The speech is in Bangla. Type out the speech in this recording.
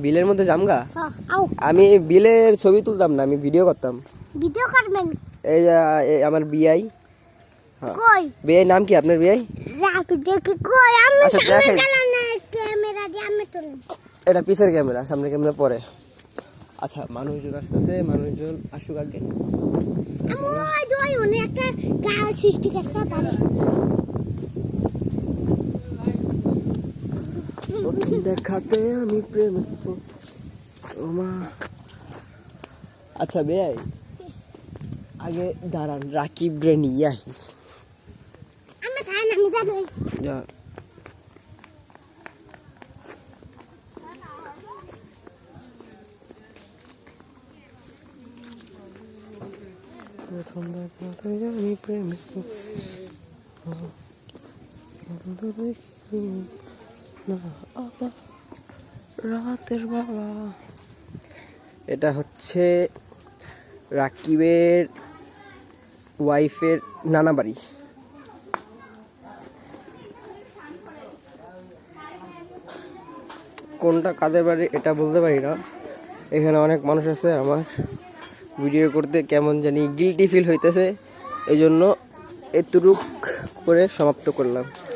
বিলের মধ্যে জামগা? আমি বিলের ছবি তুলতাম না, আমি ভিডিও করতাম। ভিডিও করবেন? এই যে আমার বিআই। কই বিআই নাম কি আপনার বিআই? রাফি দেখি কই আমি সামনে গেলাম না, ক্যামেরা দিয়ে আমি তুললাম। এটা পিছের ক্যামেরা, সামনে ক্যামেরা পরে। আচ্ছা মানুষজন আসতেছে, মানুষজন আসুক আগে। ওই দুই উনি একটা গাছ সৃষ্টি করতে পারে। দেখাতে আমি প্রেম ওমা। আচ্ছা বেয়াই আগে দাঁড়ান, রাকিব রে নিয়ে আসি। আমি খাই না, আমি যাবো। যা প্রথম দেখাতে আমি প্রেম রাতের বাবা। এটা হচ্ছে রাকিবের ওয়াইফের নানা বাড়ি। কোনটা কাদের বাড়ি এটা বলতে পারি না। এখানে অনেক মানুষ আছে, আমার ভিডিও করতে কেমন জানি গিল্টি ফিল হইতেছে, এই জন্য এতটুক করে সমাপ্ত করলাম।